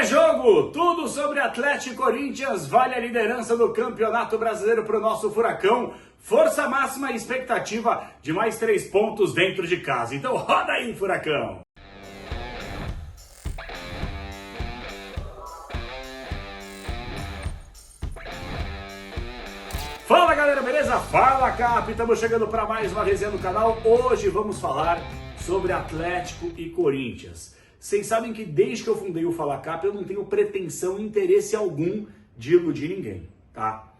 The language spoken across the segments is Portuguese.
Pré-jogo, tudo sobre Atlético e Corinthians, vale a liderança do Campeonato Brasileiro para o nosso Furacão, força máxima e expectativa de mais 3 pontos dentro de casa. Então roda aí, Furacão! Fala galera, beleza? Fala Cap, estamos chegando para mais uma resenha no canal. Hoje vamos falar sobre Atlético e Corinthians. Vocês sabem que desde que eu fundei o Fala Cap, eu não tenho pretensão e interesse algum de iludir ninguém, tá?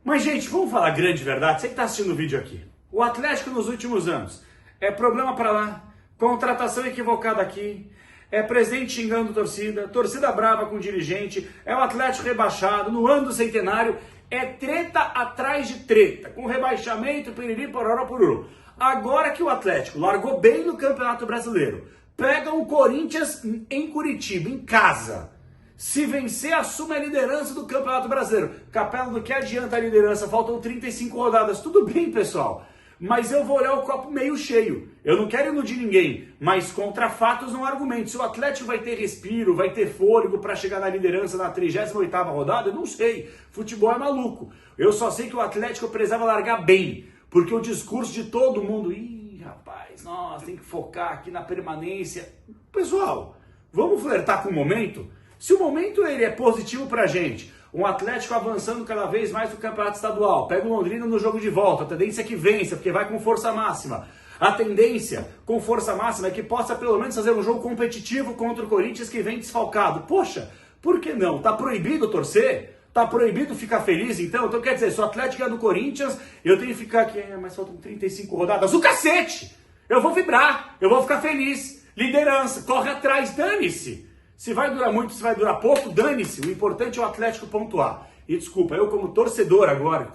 Mas gente, vamos falar a grande verdade, você que está assistindo o vídeo aqui. O Atlético nos últimos anos é problema para lá, contratação equivocada aqui, é presidente xingando torcida brava com dirigente, é o Atlético rebaixado, no ano do centenário, é treta atrás de treta, com rebaixamento, piriri, pororó, pururu. Agora que o Atlético largou bem no Campeonato Brasileiro, pega o Corinthians em Curitiba, em casa. Se vencer, assume a liderança do Campeonato Brasileiro. Capela, do que adianta a liderança? Faltam 35 rodadas. Tudo bem, pessoal. Mas eu vou olhar o copo meio cheio. Eu não quero iludir ninguém, mas contra fatos não argumento. Se o Atlético vai ter respiro, vai ter fôlego para chegar na liderança na 38ª rodada, eu não sei. Futebol é maluco. Eu só sei que o Atlético precisava largar bem, porque o discurso de todo mundo... Rapaz, nós tem que focar aqui na permanência. Pessoal, vamos flertar com o momento? Se o momento ele é positivo pra gente, um Atlético avançando cada vez mais no campeonato estadual, pega o Londrina no jogo de volta, a tendência é que vença, porque vai com força máxima. A tendência com força máxima é que possa pelo menos fazer um jogo competitivo contra o Corinthians que vem desfalcado. Poxa, por que não? Tá proibido torcer? Tá proibido ficar feliz, então? Então quer dizer, se o Atlético é do Corinthians, eu tenho que ficar aqui, mas faltam 35 rodadas. O cacete! Eu vou vibrar, eu vou ficar feliz. Liderança, corre atrás, dane-se. Se vai durar muito, se vai durar pouco, dane-se. O importante é o Atlético pontuar. E desculpa, eu como torcedor agora,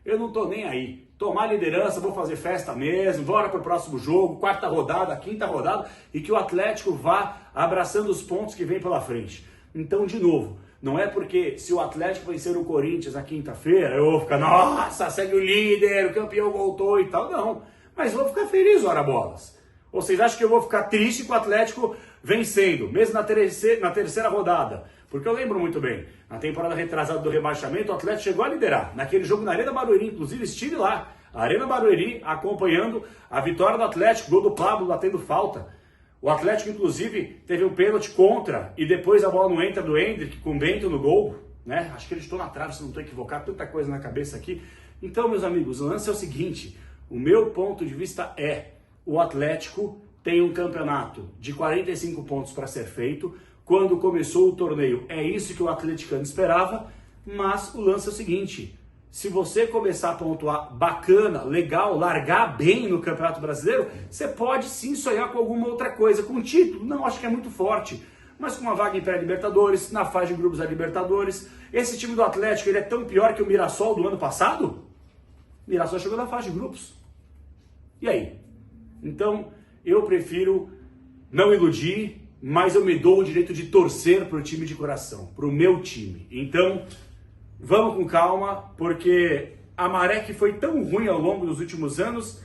eu não tô nem aí. Tomar liderança, vou fazer festa mesmo, bora pro próximo jogo, 4ª rodada, 5ª rodada, e que o Atlético vá abraçando os pontos que vem pela frente. Então, de novo, não é porque se o Atlético vencer o Corinthians na quinta-feira, eu vou ficar, nossa, segue o líder, o campeão voltou e tal. Não, mas vou ficar feliz, ora bolas. Ou vocês acham que eu vou ficar triste com o Atlético vencendo, mesmo na terceira rodada? Porque eu lembro muito bem, na temporada retrasada do rebaixamento, o Atlético chegou a liderar. Naquele jogo na Arena Barueri, inclusive estive lá, Arena Barueri, acompanhando a vitória do Atlético, gol do Pablo batendo falta. O Atlético, inclusive, teve um pênalti contra e depois a bola não entra do Hendrick com o Bento no gol, né? Acho que ele estou na trave, se não estou equivocado, tanta coisa na cabeça aqui. Então, meus amigos, o lance é o seguinte, o meu ponto de vista é, o Atlético tem um campeonato de 45 pontos para ser feito, quando começou o torneio é isso que o atleticano esperava, mas o lance é o seguinte, se você começar a pontuar bacana, legal, largar bem no Campeonato Brasileiro, você pode sim sonhar com alguma outra coisa. Com título, não, acho que é muito forte. Mas com uma vaga em pré-Libertadores, na fase de grupos da Libertadores, esse time do Atlético ele é tão pior que o Mirassol do ano passado? O Mirassol chegou na fase de grupos. E aí? Então, eu prefiro não iludir, mas eu me dou o direito de torcer para o time de coração, para o meu time. Então... vamos com calma, porque a maré que foi tão ruim ao longo dos últimos anos,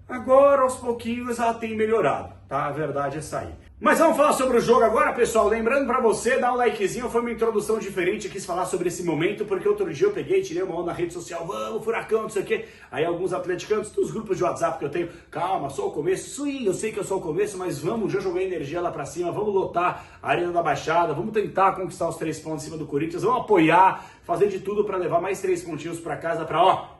agora aos pouquinhos ela tem melhorado, tá? A verdade é essa aí. Mas vamos falar sobre o jogo agora, pessoal. Lembrando pra você, dá um likezinho, foi uma introdução diferente, eu quis falar sobre esse momento, porque outro dia eu peguei, tirei uma onda na rede social, vamos, Furacão, não sei o quê. Aí alguns atleticanos, dos grupos de WhatsApp que eu tenho, calma, só o começo, sim, eu sei que eu sou o começo, mas vamos, já joguei energia lá pra cima, vamos lotar a Arena da Baixada, vamos tentar conquistar os 3 pontos em cima do Corinthians, vamos apoiar, fazer de tudo pra levar mais 3 pontinhos pra casa, pra, ó...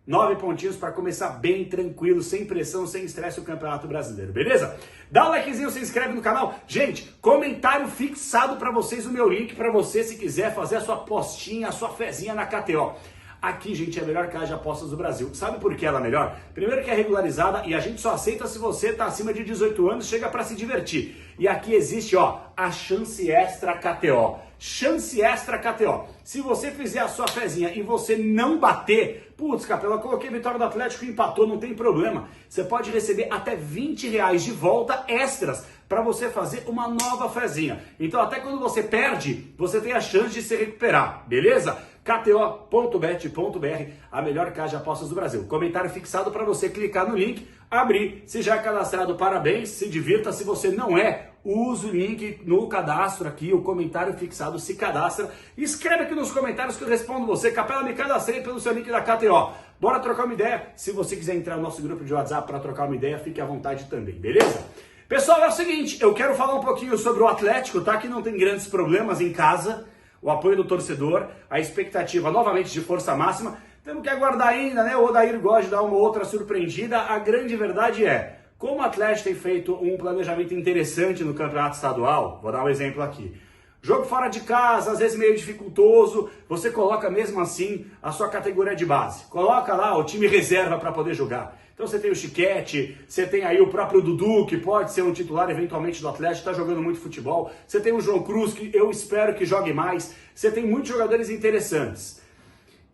9 pontinhos para começar bem tranquilo, sem pressão, sem estresse o Campeonato Brasileiro, beleza? Dá um likezinho, se inscreve no canal. Gente, comentário fixado para vocês, o meu link para você, se quiser fazer a sua apostinha, a sua fezinha na KTO. Aqui, gente, é a melhor casa de apostas do Brasil. Sabe por que ela é melhor? Primeiro que é regularizada e a gente só aceita se você tá acima de 18 anos, chega para se divertir. E aqui existe, ó, a chance extra KTO. Chance extra KTO. Se você fizer a sua fezinha e você não bater, putz, Capela, eu coloquei a vitória do Atlético e empatou, não tem problema. Você pode receber até R$20 de volta extras para você fazer uma nova fezinha. Então até quando você perde, você tem a chance de se recuperar, beleza? KTO.bet.br, a melhor casa de apostas do Brasil. Comentário fixado para você clicar no link, abrir. Se já é cadastrado, parabéns, se divirta. Se você não é, use o link no cadastro aqui, o comentário fixado, se cadastra. Escreve aqui nos comentários que eu respondo você. Capela, me cadastrei pelo seu link da KTO. Bora trocar uma ideia? Se você quiser entrar no nosso grupo de WhatsApp para trocar uma ideia, fique à vontade também, beleza? Pessoal, é o seguinte, eu quero falar um pouquinho sobre o Atlético, tá? Que não tem grandes problemas em casa. O apoio do torcedor, a expectativa novamente de força máxima. Temos que aguardar ainda, né? O Odair gosta de dar uma outra surpreendida. A grande verdade é, como o Atlético tem feito um planejamento interessante no campeonato estadual, vou dar um exemplo aqui. Jogo fora de casa, às vezes meio dificultoso, você coloca mesmo assim a sua categoria de base. Coloca lá o time reserva para poder jogar. Então você tem o Chiquete, você tem aí o próprio Dudu, que pode ser um titular eventualmente do Atlético, está jogando muito futebol. Você tem o João Cruz, que eu espero que jogue mais. Você tem muitos jogadores interessantes.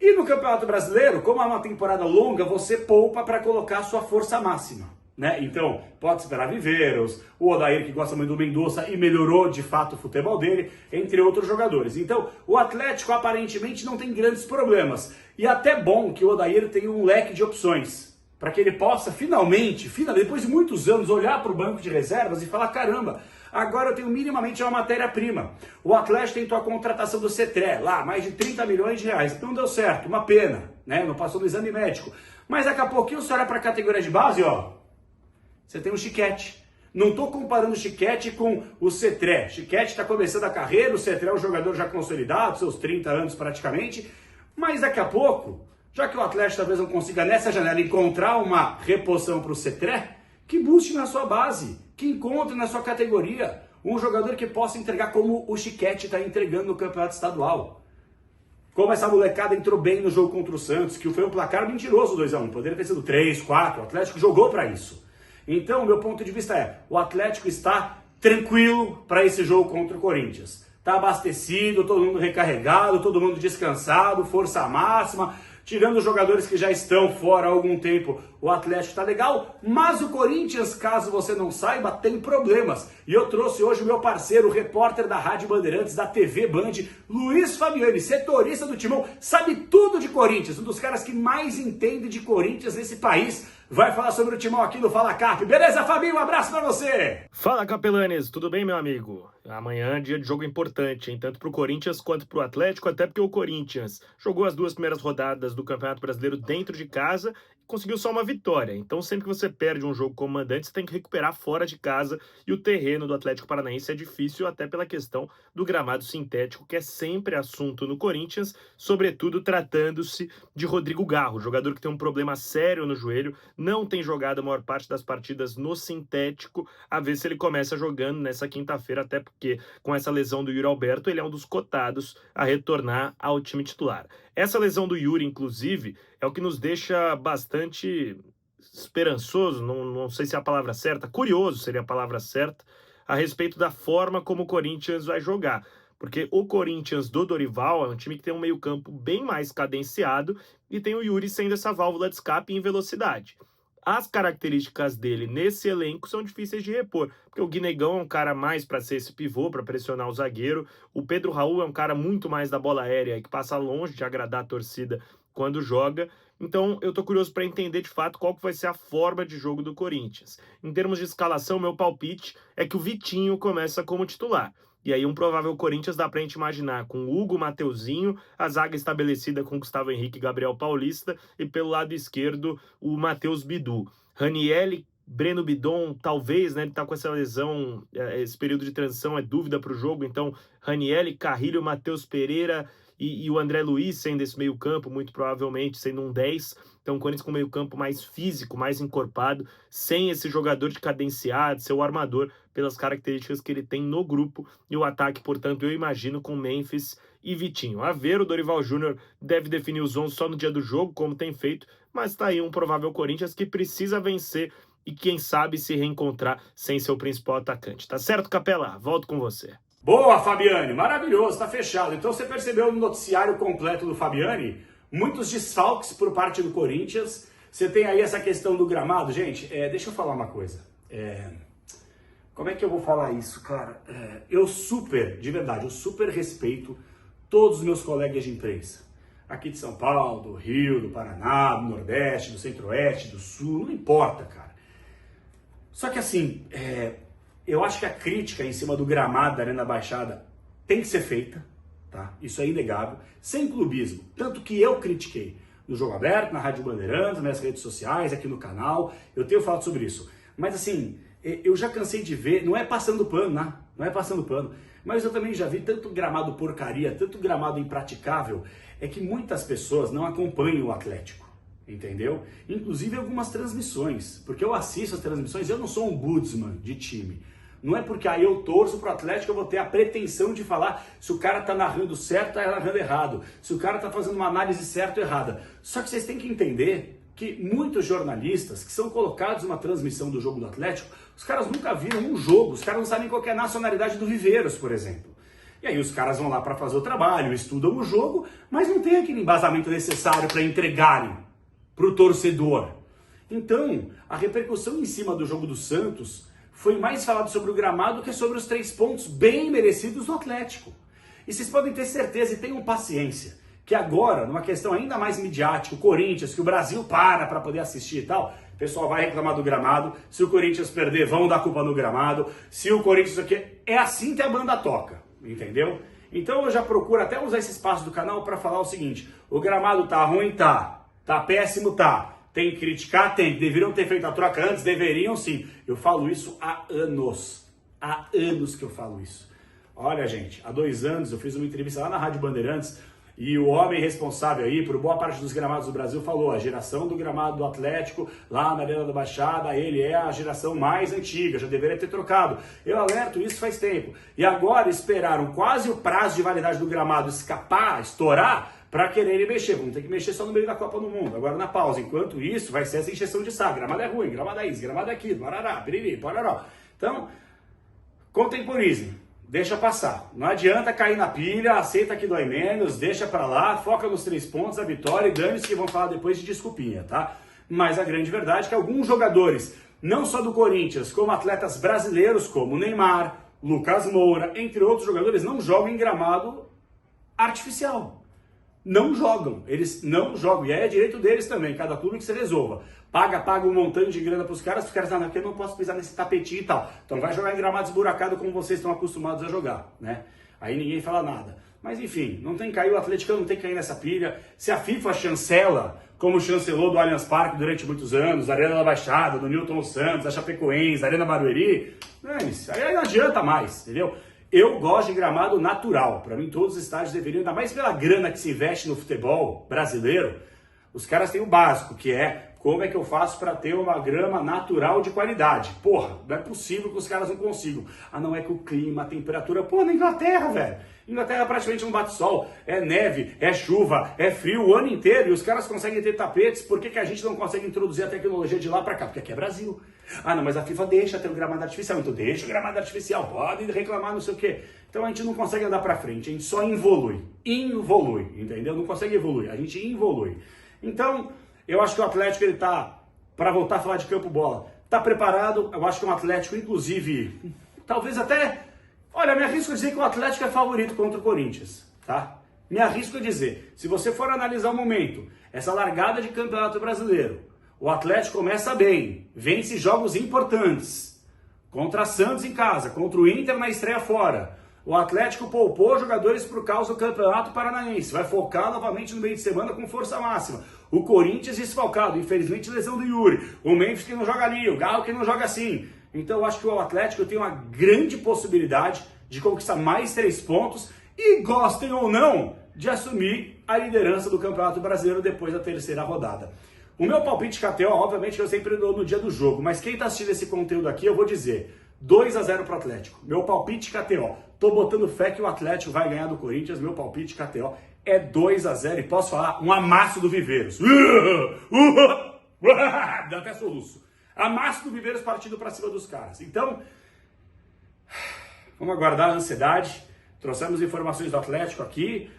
E no Campeonato Brasileiro, como é uma temporada longa, você poupa para colocar a sua força máxima, né? Então, pode esperar Viveiros, o Odair, que gosta muito do Mendonça e melhorou de fato o futebol dele, entre outros jogadores. Então, o Atlético aparentemente não tem grandes problemas. E até bom que o Odair tenha um leque de opções, para que ele possa finalmente, depois de muitos anos, olhar para o banco de reservas e falar, caramba, agora eu tenho minimamente uma matéria-prima. O Atlético tentou a contratação do Cetré, lá, mais de 30 milhões de reais. Não deu certo, uma pena, né? Não passou no exame médico. Mas daqui a pouquinho você olha para a categoria de base, ó, você tem o Chiquete. Não estou comparando o Chiquete com o Cetré. Chiquete está começando a carreira, o Cetré é um jogador já consolidado, seus 30 anos praticamente. Mas daqui a pouco, já que o Atlético talvez não consiga nessa janela encontrar uma reposição para o Cetré, que busque na sua base, que encontre na sua categoria um jogador que possa entregar como o Chiquete está entregando no campeonato estadual. Como essa molecada entrou bem no jogo contra o Santos, que foi um placar mentiroso 2-1, poderia ter sido 3, 4, o Atlético jogou para isso. Então, meu ponto de vista é, o Atlético está tranquilo para esse jogo contra o Corinthians. Está abastecido, todo mundo recarregado, todo mundo descansado, força máxima. Tirando os jogadores que já estão fora há algum tempo, o Atlético está legal, mas o Corinthians, caso você não saiba, tem problemas. E eu trouxe hoje o meu parceiro, o repórter da Rádio Bandeirantes, da TV Band, Luiz Fabiani, setorista do Timão, sabe tudo de Corinthians, um dos caras que mais entende de Corinthians nesse país. Vai falar sobre o Timão aqui no Fala Cap. Beleza, Fabinho? Um abraço pra você! Fala, Capelanes! Tudo bem, meu amigo? Amanhã é dia de jogo importante, hein? Tanto pro Corinthians quanto pro Atlético, até porque o Corinthians jogou as 2 primeiras rodadas do Campeonato Brasileiro dentro de casa e conseguiu só uma vitória. Então, sempre que você perde um jogo como mandante, você tem que recuperar fora de casa. E o terreno do Atlético Paranaense é difícil, até pela questão do gramado sintético, que é sempre assunto no Corinthians, sobretudo tratando-se de Rodrigo Garro, jogador que tem um problema sério no joelho, não tem jogado a maior parte das partidas no sintético, a ver se ele começa jogando nessa quinta-feira, até porque com essa lesão do Yuri Alberto, ele é um dos cotados a retornar ao time titular. Essa lesão do Yuri, inclusive, é o que nos deixa bastante esperançoso, não sei se é a palavra certa, curioso seria a palavra certa, a respeito da forma como o Corinthians vai jogar. Porque o Corinthians do Dorival é um time que tem um meio-campo bem mais cadenciado e tem o Yuri sendo essa válvula de escape em velocidade. As características dele nesse elenco são difíceis de repor, porque o Guinegão é um cara mais para ser esse pivô, para pressionar o zagueiro, o Pedro Raul é um cara muito mais da bola aérea, que passa longe de agradar a torcida quando joga. Então eu tô curioso para entender de fato qual que vai ser a forma de jogo do Corinthians. Em termos de escalação, meu palpite é que o Vitinho começa como titular. E aí um provável Corinthians dá pra gente imaginar com Hugo, Mateuzinho, a zaga estabelecida com Gustavo Henrique e Gabriel Paulista, e pelo lado esquerdo o Matheus Bidu. Ranielli, Breno Bidon, talvez, né, ele tá com essa lesão, esse período de transição é dúvida pro jogo, então Ranielli, Carrilho, Matheus Pereira e o André Luiz sendo esse meio campo, muito provavelmente sendo um 10, então o Corinthians com meio campo mais físico, mais encorpado, sem esse jogador de cadenciado, seu armador, pelas características que ele tem no grupo, e o ataque, portanto, eu imagino com Memphis e Vitinho. A ver, o Dorival Júnior deve definir os 11 só no dia do jogo, como tem feito, mas tá aí um provável Corinthians que precisa vencer e quem sabe se reencontrar sem seu principal atacante. Tá certo, Capela? Volto com você. Boa, Fabiani, maravilhoso, tá fechado. Então você percebeu no noticiário completo do Fabiani, muitos desfalques por parte do Corinthians. Você tem aí essa questão do gramado. Gente, deixa eu falar uma coisa. Como é que eu vou falar isso, cara? De verdade, eu super respeito todos os meus colegas de imprensa. Aqui de São Paulo, do Rio, do Paraná, do Nordeste, do Centro-Oeste, do Sul, não importa, cara. Só que assim, eu acho que a crítica em cima do gramado da Arena Baixada tem que ser feita, tá? Isso é inegável, sem clubismo. Tanto que eu critiquei no Jogo Aberto, na Rádio Bandeirantes, nas minhas redes sociais, aqui no canal, eu tenho falado sobre isso. Mas assim, eu já cansei de ver, não é passando pano, né? Não é passando pano, mas eu também já vi tanto gramado porcaria, tanto gramado impraticável, é que muitas pessoas não acompanham o Atlético, entendeu? Inclusive algumas transmissões, porque eu assisto as transmissões, eu não sou um ombudsman de time. Não é porque eu torço pro Atlético, eu vou ter a pretensão de falar se o cara tá narrando certo ou tá narrando errado, se o cara tá fazendo uma análise certa ou errada. Só que vocês têm que entender que muitos jornalistas que são colocados numa transmissão do jogo do Atlético, os caras nunca viram um jogo, os caras não sabem qual é a nacionalidade do Viveiros, por exemplo. E aí os caras vão lá para fazer o trabalho, estudam o jogo, mas não tem aquele embasamento necessário para entregarem pro torcedor. Então, a repercussão em cima do jogo do Santos foi mais falado sobre o gramado que sobre os 3 pontos bem merecidos do Atlético. E vocês podem ter certeza e tenham paciência, que agora, numa questão ainda mais midiática, o Corinthians, que o Brasil para poder assistir e tal, o pessoal vai reclamar do gramado, se o Corinthians perder, vão dar culpa no gramado, se o Corinthians aqui, é assim que a banda toca, entendeu? Então eu já procuro até usar esse espaço do canal para falar o seguinte, o gramado tá ruim, tá péssimo, tá. Tem que criticar? Tem. Deveriam ter feito a troca antes? Deveriam sim. Eu falo isso há anos. Há anos que eu falo isso. Olha, gente, há 2 anos eu fiz uma entrevista lá na Rádio Bandeirantes e o homem responsável aí por boa parte dos gramados do Brasil falou, a geração do gramado do Atlético lá na Arena da Baixada, ele é a geração mais antiga, já deveria ter trocado. Eu alerto isso faz tempo. E agora esperaram quase o prazo de validade do gramado escapar, estourar, para quererem mexer. Vamos ter que mexer só no meio da Copa do Mundo. Agora na pausa. Enquanto isso, vai ser essa injeção de saco. Gramado é ruim, gramado é isso, gramado é aquilo, barará, piriri, pororó. Então, contemporizem. Deixa passar. Não adianta cair na pilha, aceita que dói menos, deixa pra lá, foca nos 3 pontos, a vitória e dane-se que vão falar depois de desculpinha, tá? Mas a grande verdade é que alguns jogadores, não só do Corinthians, como atletas brasileiros, como Neymar, Lucas Moura, entre outros jogadores, não jogam em gramado artificial. Não jogam, eles não jogam, e aí é direito deles também, cada clube que se resolva. Paga um montante de grana pros caras não, porque eu não posso pisar nesse tapetinho e tal. Então não vai jogar em gramado esburacado como vocês estão acostumados a jogar, né? Aí ninguém fala nada. Mas enfim, não tem que cair, o atleticano não tem que cair nessa pilha. Se a FIFA chancela, como chancelou do Allianz Parque durante muitos anos, a Arena da Baixada, do Newton Santos, a Chapecoense, a Arena Barueri, aí não adianta mais, entendeu? Eu gosto de gramado natural. Para mim, todos os estádios deveriam, ainda mais pela grana que se investe no futebol brasileiro, os caras têm o básico, que é como é que eu faço para ter uma grama natural de qualidade. Porra, não é possível que os caras não consigam. Ah, não é que o clima, a temperatura... Pô, na Inglaterra, velho. Inglaterra praticamente não bate sol. É neve, é chuva, é frio o ano inteiro. E os caras conseguem ter tapetes. Por que a gente não consegue introduzir a tecnologia de lá para cá? Porque aqui é Brasil. Ah, não, mas a FIFA deixa ter o gramado artificial. Então deixa o gramado artificial. Pode reclamar, não sei o quê. Então a gente não consegue andar para frente. A gente só involui. Involui, entendeu? Não consegue evoluir. A gente involui. Então, eu acho que o Atlético, ele tá, para voltar a falar de campo bola, tá preparado. Eu acho que é um Atlético, inclusive, talvez até... Olha, me arrisco a dizer que o Atlético é favorito contra o Corinthians, tá? Me arrisco a dizer, se você for analisar o momento, essa largada de Campeonato Brasileiro, o Atlético começa bem, vence jogos importantes, contra Santos em casa, contra o Inter na estreia fora. O Atlético poupou jogadores por causa do Campeonato Paranaense, vai focar novamente no meio de semana com força máxima. O Corinthians desfalcado, infelizmente lesão do Yuri, o Memphis que não joga ali, o Galo que não joga assim. Então eu acho que o Atlético tem uma grande possibilidade de conquistar mais 3 pontos e, gostem ou não, de assumir a liderança do Campeonato Brasileiro depois da 3ª rodada. O meu palpite KTO, obviamente que eu sempre dou no dia do jogo, mas quem está assistindo esse conteúdo aqui, eu vou dizer 2-0 para o Atlético. Meu palpite KTO, tô botando fé que o Atlético vai ganhar do Corinthians, meu palpite KTO é 2-0 e posso falar um amasso do Viveiros. Dá até soluço. Amasso do Viveiros partindo para cima dos caras. Então, vamos aguardar a ansiedade. Trouxemos informações do Atlético aqui.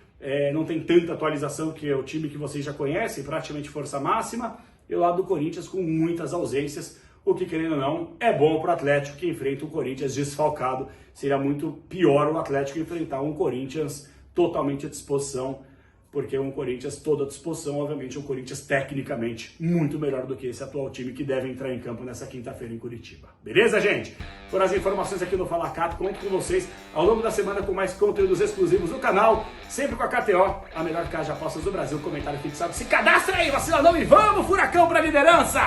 Não tem tanta atualização que é o time que vocês já conhecem, praticamente força máxima. E o lado do Corinthians com muitas ausências. o que, querendo ou não, é bom para o Atlético que enfrenta o Corinthians desfalcado. Seria muito pior o Atlético enfrentar um Corinthians totalmente à disposição, porque um Corinthians todo à disposição, obviamente um Corinthians tecnicamente muito melhor do que esse atual time que deve entrar em campo nessa quinta-feira em Curitiba. Beleza, gente? Foram as informações aqui no Fala Cap, conto com vocês ao longo da semana com mais conteúdos exclusivos no canal, sempre com a KTO, a melhor casa de apostas do Brasil, comentário fixado. Se cadastra aí, vacila não e vamos, Furacão, pra liderança!